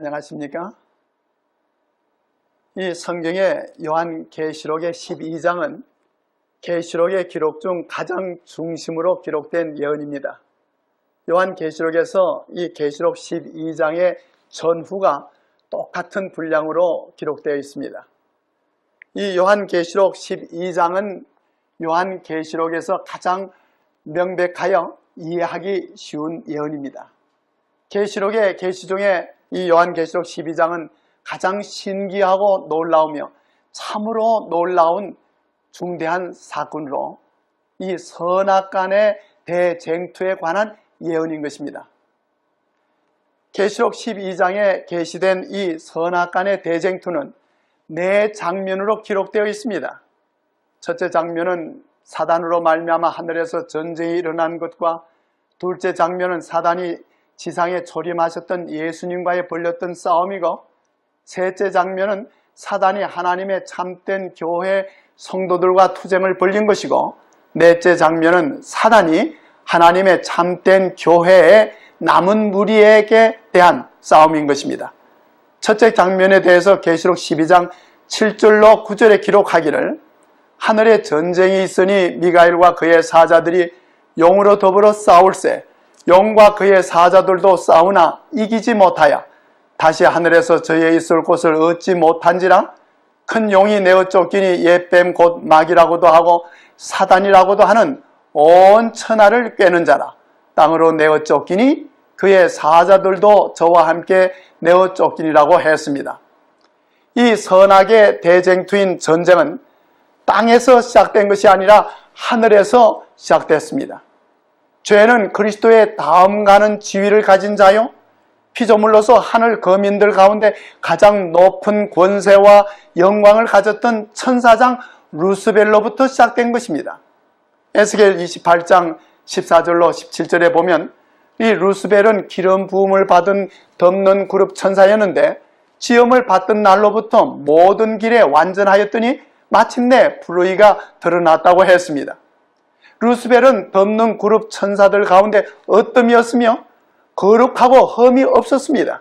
안녕하십니까? 이 성경의 요한계시록의 12장은 계시록의 기록 중 가장 중심으로 기록된 예언입니다. 요한계시록에서 이 계시록 12장의 전후가 똑같은 분량으로 기록되어 있습니다. 이 요한계시록 12장은 요한계시록에서 가장 명백하여 이해하기 쉬운 예언입니다. 계시록의 계시 중에 이 요한계시록 12장은 가장 신기하고 놀라우며 참으로 놀라운 중대한 사건으로 이 선악간의 대쟁투에 관한 예언인 것입니다. 계시록 12장에 계시된 이 선악간의 대쟁투는 네 장면으로 기록되어 있습니다. 첫째 장면은 사단으로 말미암아 하늘에서 전쟁이 일어난 것과, 둘째 장면은 사단이 지상에 초림하셨던 예수님과의 벌였던 싸움이고, 셋째 장면은 사단이 하나님의 참된 교회 성도들과 투쟁을 벌린 것이고, 넷째 장면은 사단이 하나님의 참된 교회의 남은 무리에게 대한 싸움인 것입니다. 첫째 장면에 대해서 계시록 12장 7절로 9절에 기록하기를, 하늘에 전쟁이 있으니 미가엘과 그의 사자들이 용으로 더불어 싸울세, 용과 그의 사자들도 싸우나 이기지 못하여 다시 하늘에서 저희의 있을 곳을 얻지 못한지라. 큰 용이 내어 쫓기니 옛뱀 곧 마귀라고도 하고 사단이라고도 하는 온 천하를 꿰는 자라. 땅으로 내어 쫓기니 그의 사자들도 저와 함께 내어 쫓기니라고 했습니다. 이 선악의 대쟁투인 전쟁은 땅에서 시작된 것이 아니라 하늘에서 시작됐습니다. 죄는 그리스도의 다음 가는 지위를 가진 자요, 피조물로서 하늘 거민들 가운데 가장 높은 권세와 영광을 가졌던 천사장 루스벨로부터 시작된 것입니다. 에스겔 28장 14절로 17절에 보면 이 루스벨은 기름 부음을 받은 덮는 그룹 천사였는데, 지음을 받던 날로부터 모든 길에 완전하였더니 마침내 불의가 드러났다고 했습니다. 루스벨은 덮는 그룹 천사들 가운데 어뜸이었으며 거룩하고 흠이 없었습니다.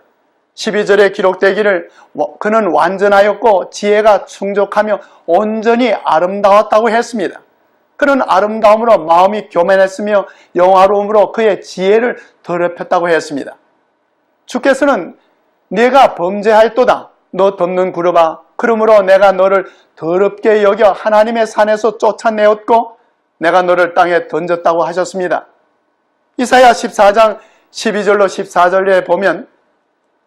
12절에 기록되기를 그는 완전하였고 지혜가 충족하며 온전히 아름다웠다고 했습니다. 그는 아름다움으로 마음이 교만했으며 영화로움으로 그의 지혜를 더럽혔다고 했습니다. 주께서는 내가 범죄하였도다, 너 덮는 그룹아, 그러므로 내가 너를 더럽게 여겨 하나님의 산에서 쫓아내었고 내가 너를 땅에 던졌다고 하셨습니다. 이사야 14장 12절로 14절에 보면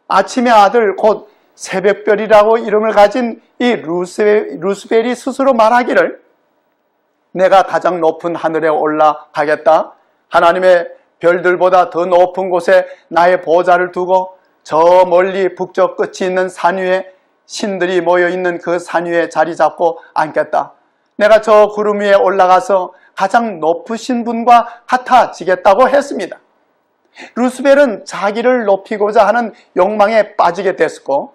아침의 아들 곧 새벽별이라고 이름을 가진 이 루스벨이 스스로 말하기를, 내가 가장 높은 하늘에 올라가겠다, 하나님의 별들보다 더 높은 곳에 나의 보좌를 두고 저 멀리 북쪽 끝이 있는 산 위에 신들이 모여있는 그 산 위에 자리 잡고 앉겠다. 내가 저 구름 위에 올라가서 가장 높으신 분과 같아지겠다고 했습니다. 루스벨은 자기를 높이고자 하는 욕망에 빠지게 됐고,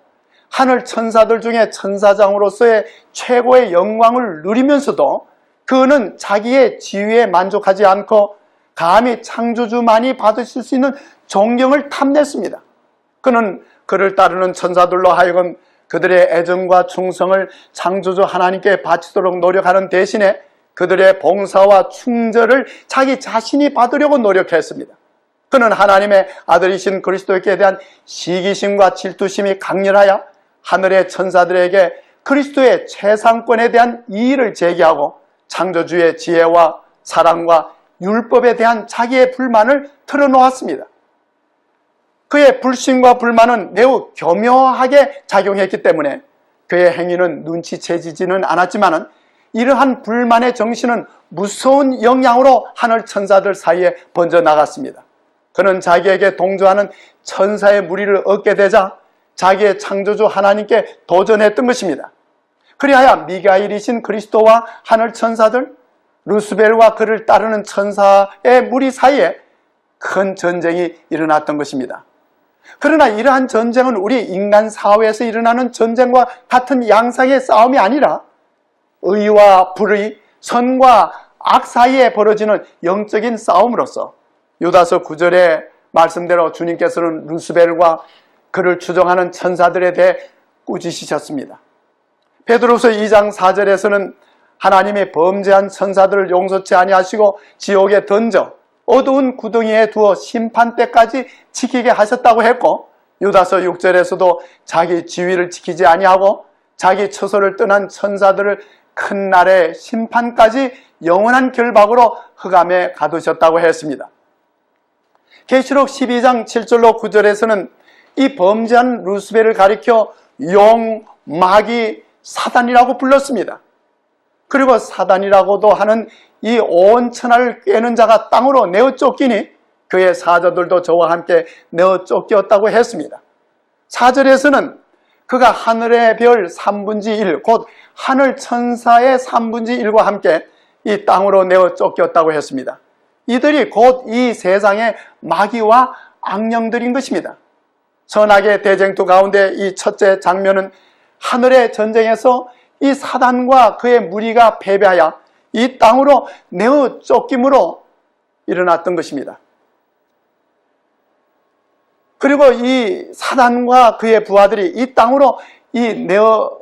하늘 천사들 중에 천사장으로서의 최고의 영광을 누리면서도 그는 자기의 지위에 만족하지 않고 감히 창조주만이 받으실 수 있는 존경을 탐냈습니다. 그는 그를 따르는 천사들로 하여금 그들의 애정과 충성을 창조주 하나님께 바치도록 노력하는 대신에 그들의 봉사와 충절을 자기 자신이 받으려고 노력했습니다. 그는 하나님의 아들이신 그리스도께 대한 시기심과 질투심이 강렬하여 하늘의 천사들에게 그리스도의 최상권에 대한 이의를 제기하고 창조주의 지혜와 사랑과 율법에 대한 자기의 불만을 털어놓았습니다. 그의 불신과 불만은 매우 교묘하게 작용했기 때문에 그의 행위는 눈치채지지는 않았지만, 이러한 불만의 정신은 무서운 영향으로 하늘 천사들 사이에 번져나갔습니다. 그는 자기에게 동조하는 천사의 무리를 얻게 되자 자기의 창조주 하나님께 도전했던 것입니다. 그리하여 미가엘이신 그리스도와 하늘 천사들, 루스벨과 그를 따르는 천사의 무리 사이에 큰 전쟁이 일어났던 것입니다. 그러나 이러한 전쟁은 우리 인간 사회에서 일어나는 전쟁과 같은 양상의 싸움이 아니라 의와 불의, 선과 악 사이에 벌어지는 영적인 싸움으로서 유다서 9절의 말씀대로 주님께서는 루스벨과 그를 추종하는 천사들에 대해 꾸짖으셨습니다. 베드로서 2장 4절에서는 하나님이 범죄한 천사들을 용서치 아니하시고 지옥에 던져 어두운 구덩이에 두어 심판 때까지 지키게 하셨다고 했고, 유다서 6절에서도 자기 지위를 지키지 아니하고 자기 처소를 떠난 천사들을 큰 날의 심판까지 영원한 결박으로 흑암에 가두셨다고 했습니다. 계시록 12장 7절로 9절에서는 이 범죄한 루스벨을 가리켜 용, 마귀, 사단이라고 불렀습니다. 그리고 사단이라고도 하는 이 온 천하를 꿰는 자가 땅으로 내어 쫓기니 그의 사자들도 저와 함께 내어 쫓겼다고 했습니다. 4절에서는 그가 하늘의 별 3분의 1, 곧 하늘 천사의 3분의 1과 함께 이 땅으로 내어 쫓겼다고 했습니다. 이들이 곧 이 세상의 마귀와 악령들인 것입니다. 선악의 대쟁투 가운데 이 첫째 장면은 하늘의 전쟁에서 이 사단과 그의 무리가 패배하여 이 땅으로 내어 쫓김으로 일어났던 것입니다. 그리고 이 사단과 그의 부하들이 이 땅으로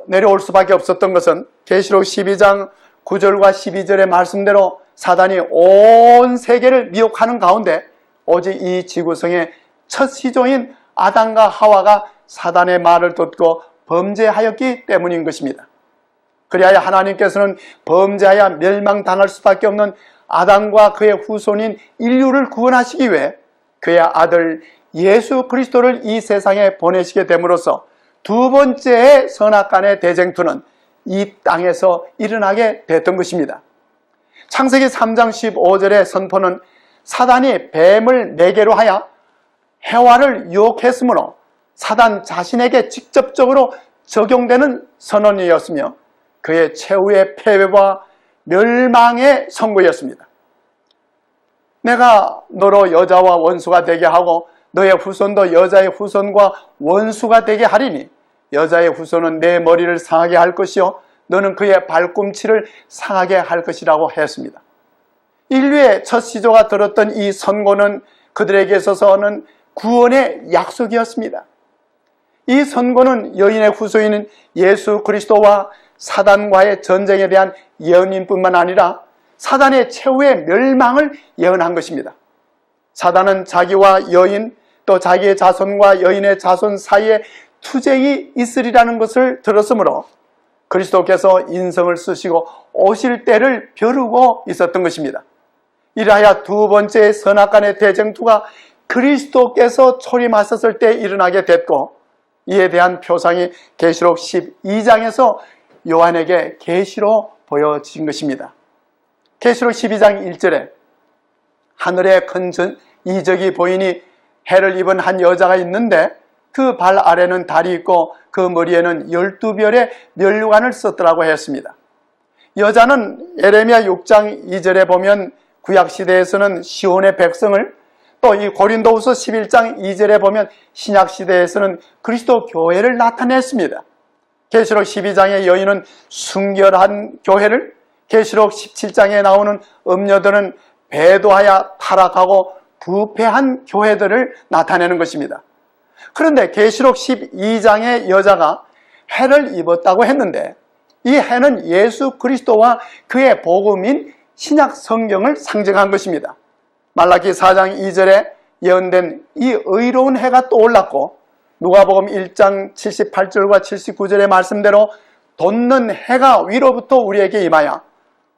내려올 수밖에 없었던 것은 계시록 12장 9절과 12절의 말씀대로 사단이 온 세계를 미혹하는 가운데 오직 이 지구성의 첫 시조인 아담과 하와가 사단의 말을 듣고 범죄하였기 때문인 것입니다. 그리하여 하나님께서는 범죄하여 멸망당할 수밖에 없는 아담과 그의 후손인 인류를 구원하시기 위해 그의 아들 예수 그리스도를 이 세상에 보내시게 됨으로써 두 번째의 선악간의 대쟁투는 이 땅에서 일어나게 됐던 것입니다. 창세기 3장 15절의 선포는 사단이 뱀을 매개로 하여 해와를 유혹했으므로 사단 자신에게 직접적으로 적용되는 선언이었으며 그의 최후의 패배와 멸망의 선고였습니다. 내가 너로 여자와 원수가 되게 하고 너의 후손도 여자의 후손과 원수가 되게 하리니 여자의 후손은 내 머리를 상하게 할 것이요 너는 그의 발꿈치를 상하게 할 것이라고 했습니다. 인류의 첫 시조가 들었던 이 선고는 그들에게 있어서는 구원의 약속이었습니다. 이 선고는 여인의 후손인 예수 그리스도와 사단과의 전쟁에 대한 예언인뿐만 아니라 사단의 최후의 멸망을 예언한 것입니다. 사단은 자기와 여인 또 자기의 자손과 여인의 자손 사이에 투쟁이 있으리라는 것을 들었으므로 그리스도께서 인성을 쓰시고 오실 때를 벼르고 있었던 것입니다. 이라야 두 번째 선악간의 대쟁투가 그리스도께서 초림하셨을 때 일어나게 됐고 이에 대한 표상이 계시록 12장에서 요한에게 계시로 보여진 것입니다. 계시록 12장 1절에 하늘에 큰 이적이 보이니 해를 입은 한 여자가 있는데 그 발 아래는 달이 있고 그 머리에는 12별의 면류관을 썼더라고 했습니다. 여자는 예레미야 6장 2절에 보면 구약시대에서는 시온의 백성을 또 이 고린도후서 11장 2절에 보면 신약시대에서는 그리스도 교회를 나타냈습니다. 계시록 12장의 여인은 순결한 교회를, 계시록 17장에 나오는 음녀들은 배도하여 타락하고 부패한 교회들을 나타내는 것입니다. 그런데 계시록 12장의 여자가 해를 입었다고 했는데 이 해는 예수 그리스도와 그의 복음인 신약 성경을 상징한 것입니다. 말라기 4장 2절에 예언된 이 의로운 해가 떠올랐고 누가복음 1장 78절과 79절의 말씀대로 돋는 해가 위로부터 우리에게 임하여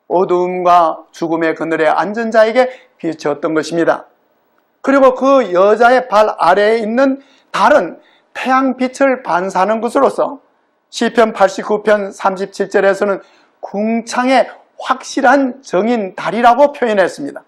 어두움과 죽음의 그늘에 앉은 자에게 비추었던 것입니다. 그리고 그 여자의 발 아래에 있는 달은 태양빛을 반사하는 것으로서 시편 89편 37절에서는 궁창의 확실한 정인 달이라고 표현했습니다.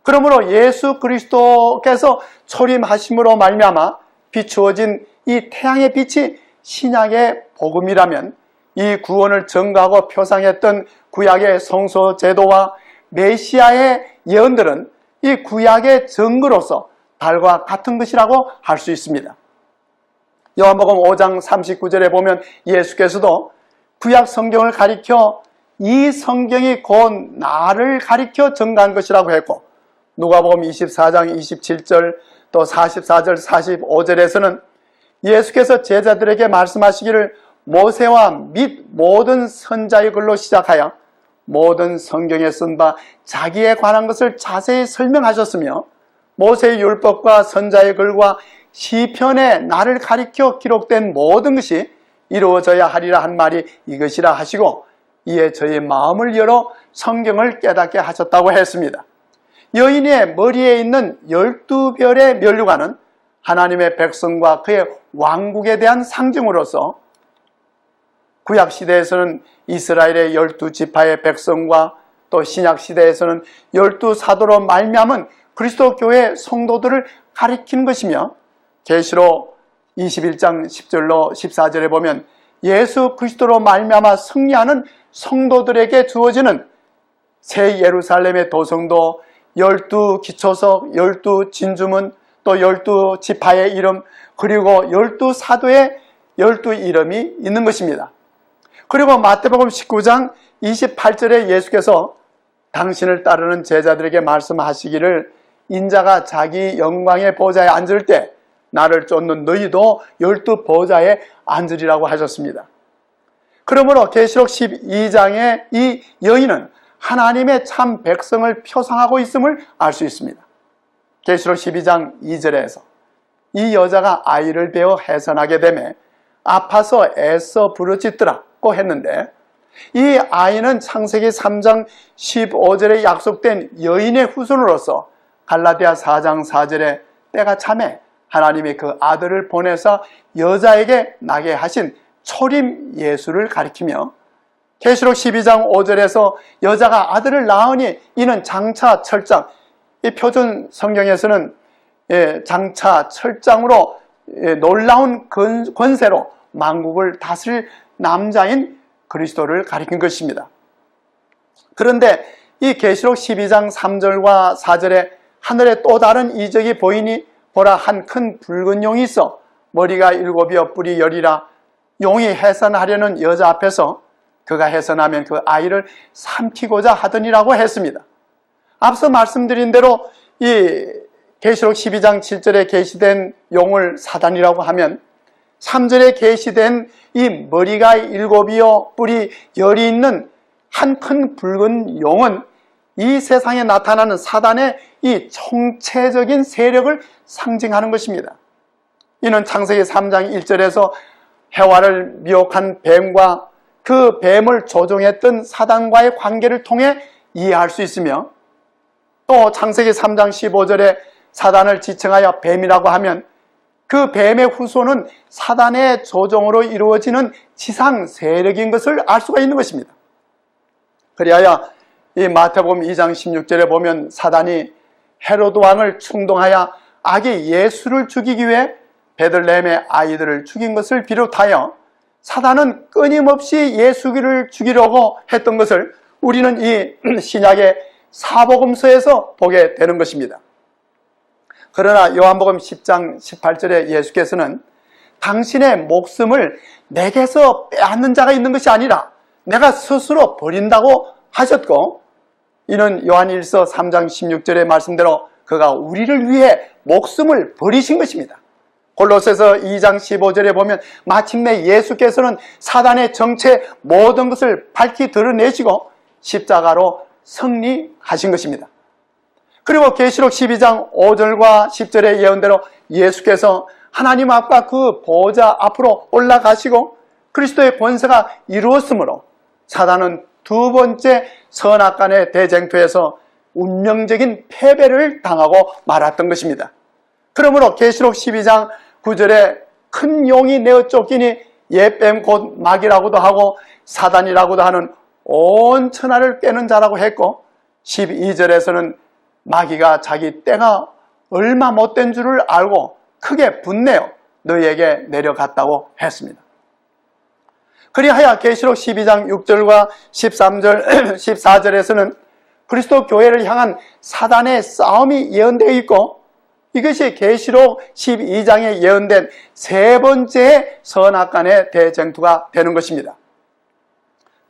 그러므로 예수 그리스도께서 초림하심으로 말미암아 비추어진 이 태양의 빛이 신약의 복음이라면 이 구원을 증거하고 표상했던 구약의 성소 제도와 메시아의 예언들은 이 구약의 증거로서 달과 같은 것이라고 할 수 있습니다. 요한복음 5장 39절에 보면 예수께서도 구약 성경을 가리켜 이 성경이 곧 나를 가리켜 증거한 것이라고 했고 누가복음 24장 27절 또 44절 45절에서는 예수께서 제자들에게 말씀하시기를 모세와 및 모든 선자의 글로 시작하여 모든 성경에 쓴 바 자기에 관한 것을 자세히 설명하셨으며 모세의 율법과 선자의 글과 시편에 나를 가리켜 기록된 모든 것이 이루어져야 하리라 한 말이 이것이라 하시고 이에 저의 마음을 열어 성경을 깨닫게 하셨다고 했습니다. 여인의 머리에 있는 12별의 면류관은 하나님의 백성과 그의 왕국에 대한 상징으로서 구약시대에서는 이스라엘의 12지파의 백성과 또 신약시대에서는 12사도로 말미암은 그리스도 교회 성도들을 가리키는 것이며 계시록 21장 10절로 14절에 보면 예수 그리스도로 말미암아 승리하는 성도들에게 주어지는 새 예루살렘의 도성도 12기초석, 12진주문, 또 12지파의 이름, 그리고 12사도의 12이름이 있는 것입니다. 그리고 마태복음 19장 28절에 예수께서 당신을 따르는 제자들에게 말씀하시기를 인자가 자기 영광의 보좌에 앉을 때 나를 쫓는 너희도 12보좌에 앉으리라고 하셨습니다. 그러므로 계시록 12장의 이 여인은 하나님의 참 백성을 표상하고 있음을 알 수 있습니다. 계시록 12장 2절에서 이 여자가 아이를 베어 해산하게 되매 아파서 애써 부르짖더라고 했는데 이 아이는 창세기 3장 15절에 약속된 여인의 후손으로서 갈라디아 4장 4절에 때가 차매 하나님이 그 아들을 보내서 여자에게 나게 하신 초림 예수를 가리키며 계시록 12장 5절에서 여자가 아들을 낳으니 이는 장차 철장, 이 표준 성경에서는 장차 철장으로 놀라운 권세로 만국을 다스릴 남자인 그리스도를 가리킨 것입니다. 그런데 이 계시록 12장 3절과 4절에 하늘에 또 다른 이적이 보이니 보라 한 큰 붉은 용이 있어 머리가 7이요 뿔이 10이라 용이 해산하려는 여자 앞에서 그가 해산하면 그 아이를 삼키고자 하더니라고 했습니다. 앞서 말씀드린 대로 이 계시록 12장 7절에 계시된 용을 사단이라고 하면 3절에 계시된 이 머리가 7이요 뿔이 10이 있는 한 큰 붉은 용은 이 세상에 나타나는 사단의 이 총체적인 세력을 상징하는 것입니다. 이는 창세기 3장 1절에서 해와를 미혹한 뱀과 그 뱀을 조종했던 사단과의 관계를 통해 이해할 수 있으며 또 창세기 3장 15절에 사단을 지칭하여 뱀이라고 하면 그 뱀의 후손은 사단의 조종으로 이루어지는 지상 세력인 것을 알 수가 있는 것입니다. 그리하여 이 마태복음 2장 16절에 보면 사단이 헤로드 왕을 충동하여 아기 예수를 죽이기 위해 베들레헴의 아이들을 죽인 것을 비롯하여 사단은 끊임없이 예수를 죽이려고 했던 것을 우리는 이 신약의 사복음서에서 보게 되는 것입니다. 그러나 요한복음 10장 18절에 예수께서는 당신의 목숨을 내게서 빼앗는 자가 있는 것이 아니라 내가 스스로 버린다고 하셨고 이는 요한일서 3장 16절의 말씀대로 그가 우리를 위해 목숨을 버리신 것입니다. 골로새서 2장 15절에 보면 마침내 예수께서는 사단의 정체 모든 것을 밝히 드러내시고 십자가로 승리하신 것입니다. 그리고 계시록 12장 5절과 10절의 예언대로 예수께서 하나님 앞과 그 보좌 앞으로 올라가시고 그리스도의 권세가 이루었으므로 사단은 두 번째 선악간의 대쟁투에서 운명적인 패배를 당하고 말았던 것입니다. 그러므로 계시록 12장 9절에 큰 용이 내어 쫓기니 옛뱀 곧 마귀라고도 하고 사단이라고도 하는 온 천하를 꿰는 자라고 했고 12절에서는 마귀가 자기 때가 얼마 못된 줄을 알고 크게 분내어 너희에게 내려갔다고 했습니다. 그리하여 계시록 12장 6절과 13절, 14절에서는 그리스도 교회를 향한 사단의 싸움이 예언되어 있고 이것이 계시록 12장에 예언된 세 번째 선악간의 대쟁투가 되는 것입니다.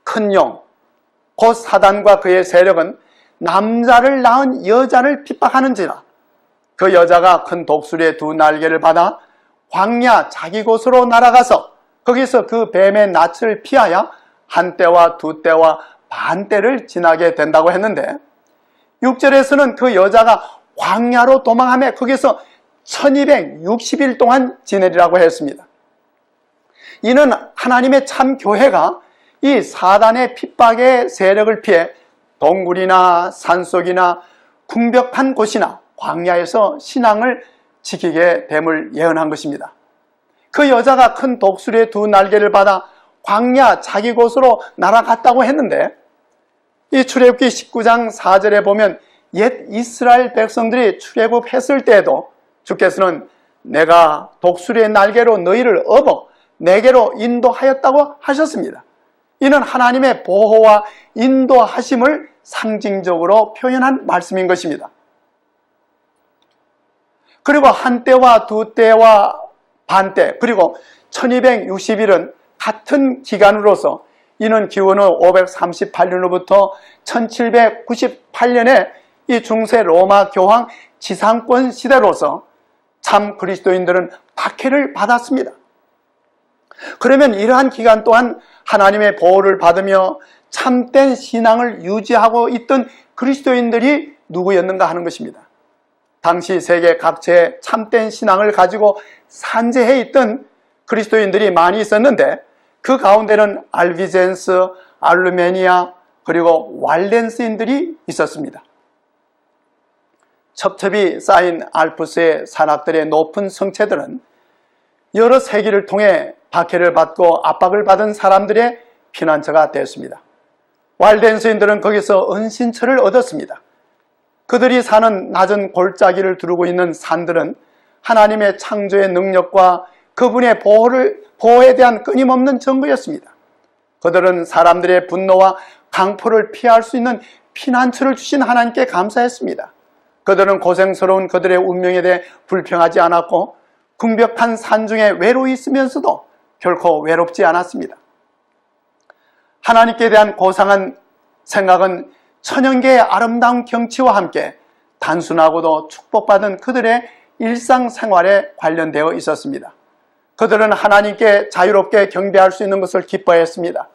큰 용, 곧 사단과 그의 세력은 남자를 낳은 여자를 핍박하는지라 그 여자가 큰 독수리의 두 날개를 받아 광야 자기 곳으로 날아가서 거기서 그 뱀의 낯을 피하여 한 때와 두 때와 반 때를 지나게 된다고 했는데 6절에서는 그 여자가 광야로 도망하며 거기서 1260일 동안 지내리라고 했습니다. 이는 하나님의 참 교회가 이 사단의 핍박의 세력을 피해 동굴이나 산속이나 궁벽한 곳이나 광야에서 신앙을 지키게 됨을 예언한 것입니다. 그 여자가 큰 독수리의 두 날개를 받아 광야 자기 곳으로 날아갔다고 했는데 이 출애굽기 19장 4절에 보면 옛 이스라엘 백성들이 출애굽했을 때에도 주께서는 내가 독수리의 날개로 너희를 업어 내게로 인도하였다고 하셨습니다. 이는 하나님의 보호와 인도하심을 상징적으로 표현한 말씀인 것입니다. 그리고 한 때와 두 때와 반 때 그리고 1260일은 같은 기간으로서 이는 기원후 538년로부터 1798년에 이 중세 로마 교황 지상권 시대로서 참 그리스도인들은 박해를 받았습니다. 그러면 이러한 기간 동안 하나님의 보호를 받으며 참된 신앙을 유지하고 있던 그리스도인들이 누구였는가 하는 것입니다. 당시 세계 각처에 참된 신앙을 가지고 산재해 있던 그리스도인들이 많이 있었는데 그 가운데는 알비젠스, 알루메니아 그리고 왈렌스인들이 있었습니다. 첩첩이 쌓인 알프스의 산악들의 높은 성체들은 여러 세기를 통해 박해를 받고 압박을 받은 사람들의 피난처가 되었습니다. 왈덴스인들은 거기서 은신처를 얻었습니다. 그들이 사는 낮은 골짜기를 두르고 있는 산들은 하나님의 창조의 능력과 그분의 보호에 대한 끊임없는 증거였습니다. 그들은 사람들의 분노와 강포를 피할 수 있는 피난처를 주신 하나님께 감사했습니다. 그들은 고생스러운 그들의 운명에 대해 불평하지 않았고 궁벽한 산중에 외로이 있으면서도 결코 외롭지 않았습니다. 하나님께 대한 고상한 생각은 천연계의 아름다운 경치와 함께 단순하고도 축복받은 그들의 일상생활에 관련되어 있었습니다. 그들은 하나님께 자유롭게 경배할 수 있는 것을 기뻐했습니다.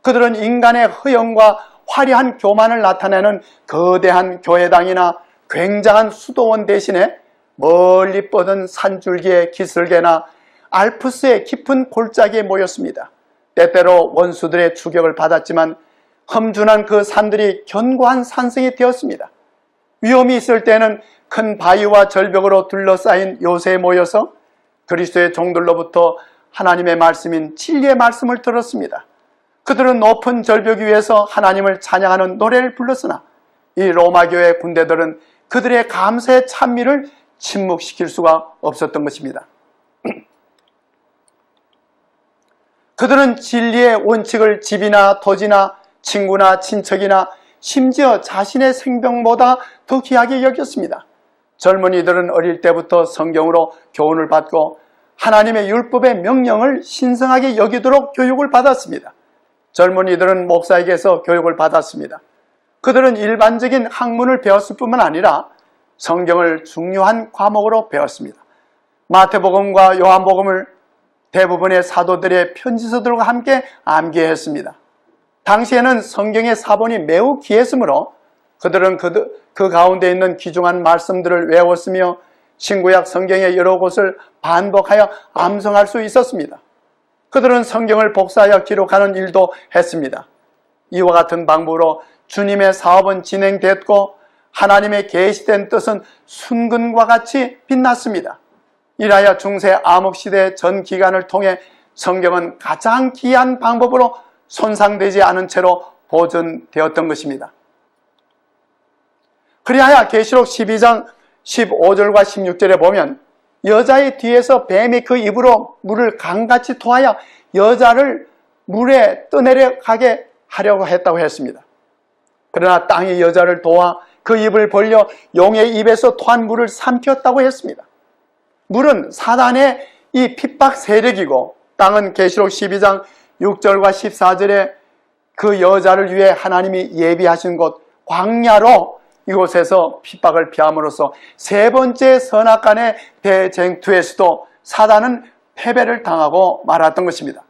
그들은 인간의 허영과 화려한 교만을 나타내는 거대한 교회당이나 굉장한 수도원 대신에 멀리 뻗은 산줄기의 기슭에나 알프스의 깊은 골짜기에 모였습니다. 때때로 원수들의 추격을 받았지만 험준한 그 산들이 견고한 산성이 되었습니다. 위험이 있을 때는 큰 바위와 절벽으로 둘러싸인 요새에 모여서 그리스도의 종들로부터 하나님의 말씀인 진리의 말씀을 들었습니다. 그들은 높은 절벽 위에서 하나님을 찬양하는 노래를 불렀으나 이 로마교회 군대들은 그들의 감사의 찬미를 침묵시킬 수가 없었던 것입니다. 그들은 진리의 원칙을 집이나 토지나 친구나 친척이나 심지어 자신의 생명보다 더 귀하게 여겼습니다. 젊은이들은 어릴 때부터 성경으로 교훈을 받고 하나님의 율법의 명령을 신성하게 여기도록 교육을 받았습니다. 젊은이들은 목사에게서 교육을 받았습니다. 그들은 일반적인 학문을 배웠을 뿐만 아니라 성경을 중요한 과목으로 배웠습니다. 마태복음과 요한복음을 대부분의 사도들의 편지서들과 함께 암기했습니다. 당시에는 성경의 사본이 매우 귀했으므로 그들은 그 가운데 있는 귀중한 말씀들을 외웠으며 신구약 성경의 여러 곳을 반복하여 암송할 수 있었습니다. 그들은 성경을 복사하여 기록하는 일도 했습니다. 이와 같은 방법으로 주님의 사업은 진행됐고 하나님의 계시된 뜻은 순근과 같이 빛났습니다. 이라야 중세 암흑시대 전 기간을 통해 성경은 가장 귀한 방법으로 손상되지 않은 채로 보존되었던 것입니다. 그리하여 계시록 12장 15절과 16절에 보면 여자의 뒤에서 뱀이 그 입으로 물을 강같이 토하여 여자를 물에 떠내려가게 하려고 했다고 했습니다. 그러나 땅이 여자를 도와 그 입을 벌려 용의 입에서 토한 물을 삼켰다고 했습니다. 물은 사단의 이 핍박 세력이고 땅은 계시록 12장 6절과 14절에 그 여자를 위해 하나님이 예비하신 곳 광야로 이곳에서 핍박을 피함으로써 세 번째 선악간의 대쟁투에서도 사단은 패배를 당하고 말았던 것입니다.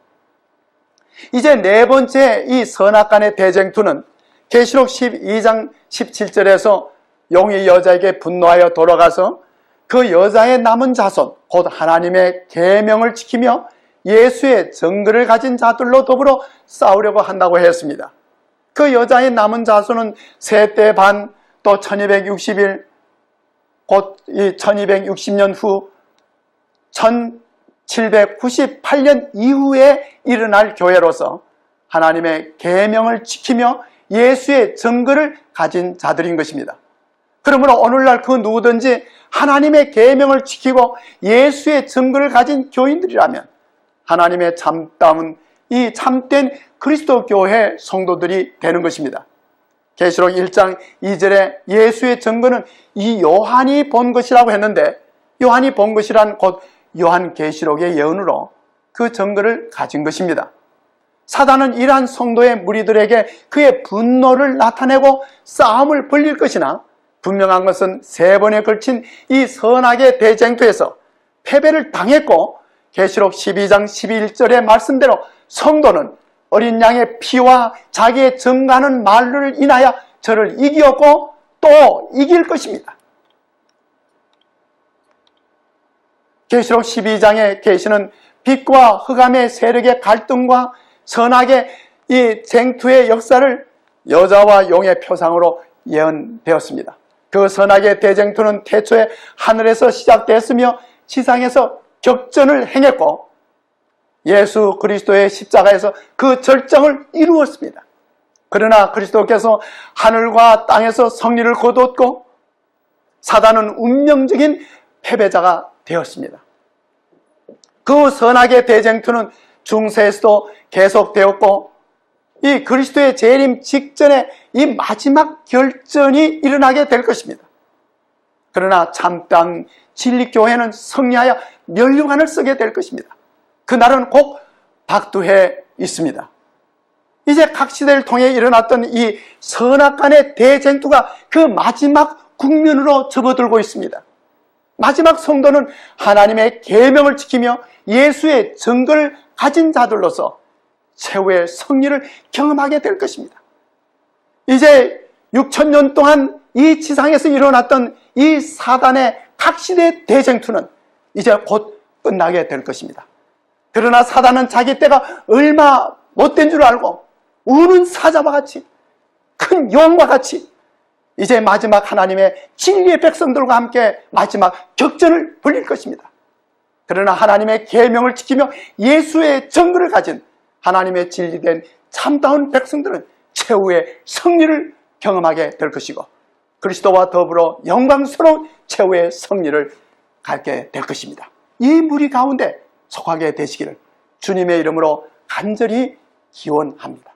이제 네 번째 이 선악간의 대쟁투는 계시록 12장 17절에서 용이 여자에게 분노하여 돌아가서 그 여자의 남은 자손, 곧 하나님의 계명을 지키며 예수의 증거를 가진 자들로 더불어 싸우려고 한다고 했습니다. 그 여자의 남은 자손은 세대 반, 또 1260일, 곧 이 1260년 후 1798년 이후에 일어날 교회로서 하나님의 계명을 지키며 예수의 증거를 가진 자들인 것입니다. 그러므로 오늘날 그 누구든지 하나님의 계명을 지키고 예수의 증거를 가진 교인들이라면 하나님의 참다운 이 참된 그리스도 교회 성도들이 되는 것입니다. 계시록 1장 2절에 예수의 증거는 이 요한이 본 것이라고 했는데, 요한이 본 것이란 곧 요한계시록의 예언으로 그 증거를 가진 것입니다. 사단은 이러한 성도의 무리들에게 그의 분노를 나타내고 싸움을 벌릴 것이나, 분명한 것은 세 번에 걸친 이 선악의 대쟁투에서 패배를 당했고, 계시록 12장 11절의 말씀대로 성도는 어린 양의 피와 자기의 증거하는 말을 인하여 저를 이기었고 또 이길 것입니다. 계시록 12장의 계시는 빛과 흑암의 세력의 갈등과 선악의 이 쟁투의 역사를 여자와 용의 표상으로 예언되었습니다. 그 선악의 대쟁투는 태초에 하늘에서 시작되었으며 지상에서 격전을 행했고 예수 그리스도의 십자가에서 그 절정을 이루었습니다. 그러나 그리스도께서 하늘과 땅에서 승리를 거두었고 사단은 운명적인 패배자가 되었습니다. 그 선악의 대쟁투는 중세에서도 계속되었고 이 그리스도의 재림 직전에 이 마지막 결전이 일어나게 될 것입니다. 그러나 참된 진리교회는 승리하여 면류관을 쓰게 될 것입니다. 그날은 꼭 박두해 있습니다. 이제 각 시대를 통해 일어났던 이 선악간의 대쟁투가 그 마지막 국면으로 접어들고 있습니다. 마지막 성도는 하나님의 계명을 지키며 예수의 증거를 가진 자들로서 최후의 승리를 경험하게 될 것입니다. 이제 6,000년 동안 이 지상에서 일어났던 이 사단의 각 시대의 대쟁투는 이제 곧 끝나게 될 것입니다. 그러나 사단은 자기 때가 얼마 못된 줄 알고 우는 사자와 같이, 큰 용과 같이 이제 마지막 하나님의 진리의 백성들과 함께 마지막 격전을 벌일 것입니다. 그러나 하나님의 계명을 지키며 예수의 증거를 가진 하나님의 진리된 참다운 백성들은 최후의 승리를 경험하게 될 것이고 그리스도와 더불어 영광스러운 최후의 승리를 갖게 될 것입니다. 이 무리 가운데 속하게 되시기를 주님의 이름으로 간절히 기원합니다.